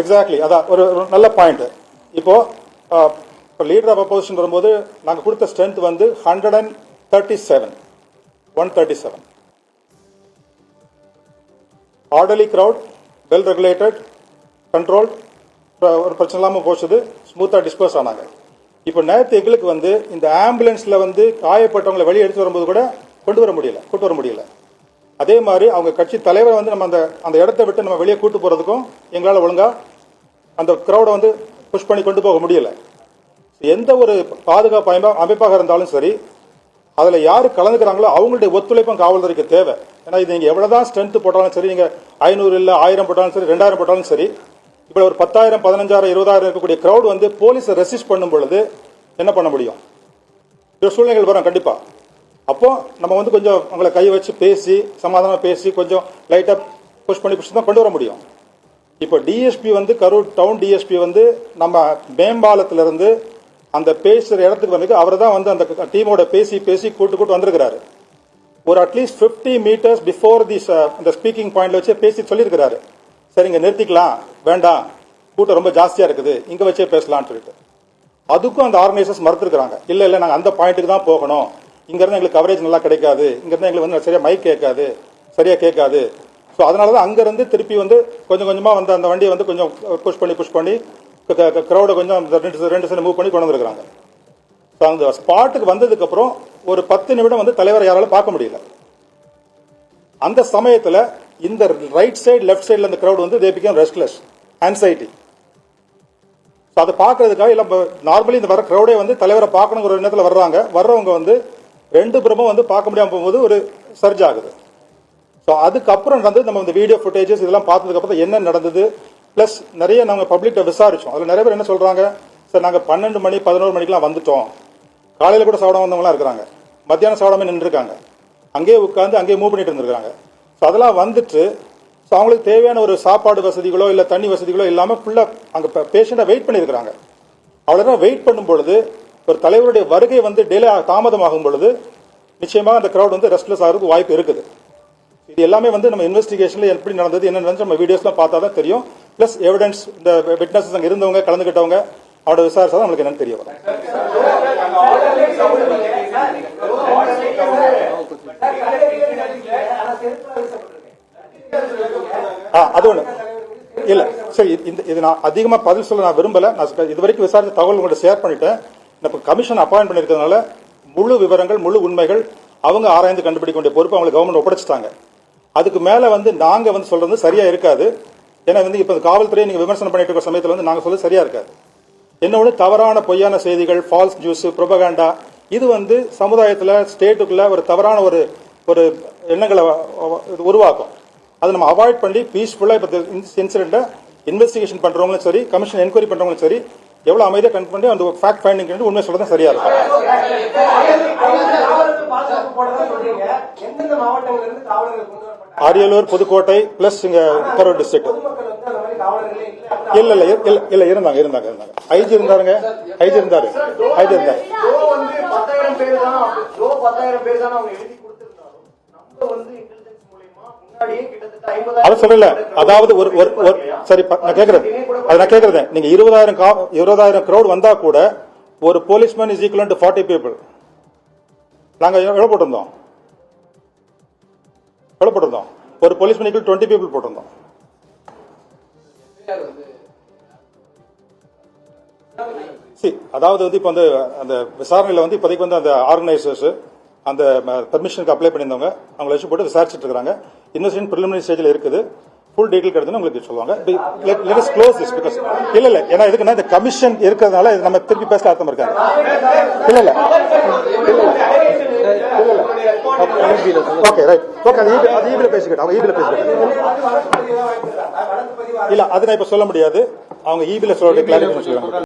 Exactly, அதான் ஒரு நல்ல பாயிண்ட். இப்போ லீடர் ஆஃப் அப்போசிஷன் வரும்போது நாங்கள் கொடுத்த ஸ்ட்ரென்த் வந்து 137 orderly crowd, well regulated, controlled, ஒரு பிரச்சனை இல்லாமல் போச்சுது, ஸ்மூத்தாக டிஸ்போஸ் ஆனாங்க. இப்போ நேற்று எங்களுக்கு வந்து இந்த ஆம்புலன்ஸில் வந்து காயப்பட்டவங்களை வெளியே எடுத்து வரும்போது கூட கூட்டு வர முடியல. அதே மாதிரி அவங்க கட்சி தலைவரை வந்து நம்ம அந்த இடத்த விட்டு நம்ம வெளியே கூட்டு போகிறதுக்கும் எங்களால் ஒழுங்காக அந்த க்ரௌடை வந்து புஷ் பண்ணி கொண்டு போக முடியல. எந்த ஒரு பாதுகாப்பு அமைப்பாக இருந்தாலும் சரி, அதில் யார் கலந்துக்கிறாங்களோ அவங்களுடைய ஒத்துழைப்பும் காவல்துறைக்கு தேவை. ஏன்னா இது நீங்கள் எவ்வளோதான் ஸ்ட்ரென்த் போட்டாலும் சரி, நீங்கள் 500 இல்லை 1000 போட்டாலும் சரி, 2000 போட்டாலும் சரி, இப்போ ஒரு 10,000 15,000 20,000 இருக்கக்கூடிய க்ரௌட் வந்து போலீஸை ரெசிஸ்ட் பண்ணும் பொழுது என்ன பண்ண முடியும்? இந்த சூழ்நிலைகள் வரும் கண்டிப்பாக. அப்போ நம்ம வந்து கொஞ்சம் அவங்களை கை வச்சு பேசி சமாதானம் பேசி கொஞ்சம் லைட்டாக புஷ் பண்ணி தான் கொண்டு வர முடியும். இப்போ டிஎஸ்பி வந்து கரூர் டவுன் டிஎஸ்பி வந்து நம்ம மேம்பாலத்திலிருந்து அந்த பேசுகிற இடத்துக்கு வந்து அவர் தான் வந்து அந்த டீமோட பேசி கூட்டு வந்திருக்கிறாரு. ஒரு அட்லீஸ்ட் 50 மீட்டர்ஸ் பிஃபோர் அந்த ஸ்பீக்கிங் பாயிண்ட்ல வச்சு பேசி சொல்லியிருக்கிறாரு, சரிங்க நிறுத்திக்கலாம், வேண்டாம் கூட்டம் ரொம்ப ஜாஸ்தியாக இருக்குது, இங்கே வச்சே பேசலான்னு சொல்லிட்டு. அதுக்கும் அந்த ஆர்கனைசர்ஸ் மறுத்துருக்காங்க. இல்லை நாங்கள் அந்த பாயிண்ட்டுக்கு தான் போகணும், இங்கிருந்து எங்களுக்கு கவரேஜ் நல்லா கிடைக்காது, இங்கிருந்து எங்களுக்கு வந்து சரியா மைக் கேட்காது, சரியா கேட்காது. ஸோ அதனால தான் அங்கிருந்து திருப்பி வந்து கொஞ்சம் கொஞ்சமாக வந்து அந்த வண்டியை வந்து கொஞ்சம் புஷ் பண்ணி க்ரௌடை கொஞ்சம் ரெண்டு சைடு மூவ் பண்ணி கொண்டு வந்துருக்காங்க. ஸோ அந்த ஸ்பாட்டுக்கு வந்ததுக்கு அப்புறம் ஒரு 10 நிமிடம் வந்து தலைவரை யாராலும் பார்க்க முடியல. அந்த சமயத்தில் இந்த ரைட் சைடு லெஃப்ட் சைடில் இந்த க்ரௌட் வந்து they become restless, anxiety. So அதை பார்க்கறதுக்காக இல்லை நார்மலி இந்த வர க்ரௌடே வந்து தலைவரை பார்க்கணுங்கிற ஒரு எண்ணத்தில் வர்றவங்க வந்து ரெண்டு புறமும் வந்து பார்க்க முடியாமல் போகும்போது ஒரு சர்ஜ் ஆகுது. ஸோ அதுக்கப்புறம் வந்து நம்ம இந்த வீடியோ ஃபுட்டேஜஸ் இதெல்லாம் பார்த்ததுக்கு அப்புறம் என்ன நடந்தது, பிளஸ் நிறைய நாங்கள் பப்ளிக்ட விசாரிச்சோம். அதில் நிறைய பேர் என்ன சொல்றாங்க, சார் நாங்கள் 12 மணி 11 மணிக்கெல்லாம் வந்துட்டோம், காலையில் கூட சாப்பிடாம வந்தவங்களாம் இருக்கிறாங்க, மத்தியானம் சாப்பிடாம நின்றுருக்காங்க, அங்கேயே உட்காந்து அங்கேயே மூவ் பண்ணிட்டு இருந்திருக்காங்க. ஸோ அதெல்லாம் வந்துட்டு ஸோ அவங்களுக்கு தேவையான ஒரு சாப்பாடு வசதிகளோ இல்லை தண்ணி வசதிகளோ இல்லாமல் ஃபுல்லாக அங்கே பேஷண்ட்டாக வெயிட் பண்ணியிருக்கிறாங்க. அவ்வளோதான் வெயிட் பண்ணும் பொழுது ஒரு தலைவருடைய வருகை வந்து டிலே தாமதமாகும் பொழுது நிச்சயமாக அந்த கிரௌட் வந்து ரெஸ்ட்லெஸ் ஆகிறதுக்கு வாய்ப்பு இருக்குது. இது எல்லாமே வந்து நம்ம இன்வெஸ்டிகேஷன்ல எப்படி நடந்தது என்ன நடந்தது நம்ம வீடியோஸ்லாம் பார்த்தா தான் தெரியும். பிளஸ் எவிடன்ஸ் இந்த விட்னஸஸ் அங்கே இருந்தவங்க கலந்துக்கிட்டவங்க அவரோட விசாரிச்சா நம்மளுக்கு என்னன்னு தெரிய வரும். அது ஒண்ணு இல்ல சரி, இது நான் அதிகமா பதில் சொல்ல நான் விரும்பல. நான் இது வரைக்கும் விசாரித்த தகவல் உங்கள்கிட்ட ஷேர் பண்ணிட்டேன். இப்போ கமிஷன் அப்பாயிண்ட் பண்ணிருக்கிறதுனால முழு விவரங்கள் முழு உண்மைகள் அவங்க ஆராய்ந்து கண்டுபிடிக்க வேண்டிய பொறுப்பு அவங்களுக்கு கவர்மெண்ட் ஒப்படைச்சிட்டாங்க. அதுக்கு மேல வந்து நாங்க வந்து சொல்றது சரியா இருக்காது. ஏன்னா வந்து இப்ப காவல்துறையை நீங்க விமர்சனம் பண்ணிட்டு இருக்கிற சமயத்தில் வந்து நாங்க சொல்றது சரியா இருக்காது. என்னோட தவறான பொய்யான செய்திகள், ஃபால்ஸ் நியூஸ், ப்ரொபகண்டா, இது வந்து சமுதாயத்தில் ஸ்டேட்டுக்குள்ள ஒரு தவறான ஒரு எண்ணங்களை உருவாக்கும். அதை நம்ம அவாய்ட் பண்ணி பீஸ்ஃபுல்லா இப்போ இன்சிடென்ட்டை இன்வெஸ்டிகேஷன் பண்றவங்களும் சரி, கமிஷன் என்கொயரி பண்றவங்களும் சரி, எவ்வளவு அமைதியாக கன்ஃபர்ம் பண்ணி அந்த ஃபேக்ட் ஃபைண்டிங் உண்மை சொல்றது சரியா இருக்கும். அரியலூர், புதுக்கோட்டை பிளஸ் இங்க கரூர் டிஸ்ட்ரிக்ட். இல்ல இருந்தாங்க ஐஜி இருந்தாரு. அது சொல்லல. அதாவது சரி நான் கேக்குறேன் நீங்க 20,000 கிரௌட் வந்தா கூட ஒரு policeman is equal to 40 people. நாங்க எவ்வளவு போட்டிருந்தோம்? ஒரு போலீஸ்மேன் ஈக்குவல் 20 பீப்புள் போட்டிருந்தோம். அதாவது வந்து இப்ப அந்த விசாரணையில வந்து இப்போதைக்கு வந்து அந்த ஆர்கனைசர்ஸ் அந்த பெர்மிஷனுக்கு அப்ளை பண்ணியிருந்தவங்க அவங்களை வச்சு போட்டு விசாரிச்சுட்டு இருக்காங்க. இன்வெஸ்டிகேஷன் பிரிலிமினரி ஸ்டேஜ்ல இருக்குது. ஃபுல் டீடைல் கிடைச்சுன்னா உங்களுக்கு சொல்லுவாங்க. Let us close this because இல்ல ஏன்னா இதுக்குன்னா இந்த கமிஷன் இருக்கிறதுனால நம்ம திருப்பி பேச அர்த்தம் இருக்காங்க. இல்ல ஓகே ரைட் ஓகே அது ஈபில பேசிக்கிட்டோம். இல்ல அது நான் இப்ப சொல்ல முடியாது. அவங்க ஈபில சொல்ல கிளாரிஃபிகேஷன் சொல்லுவாங்க.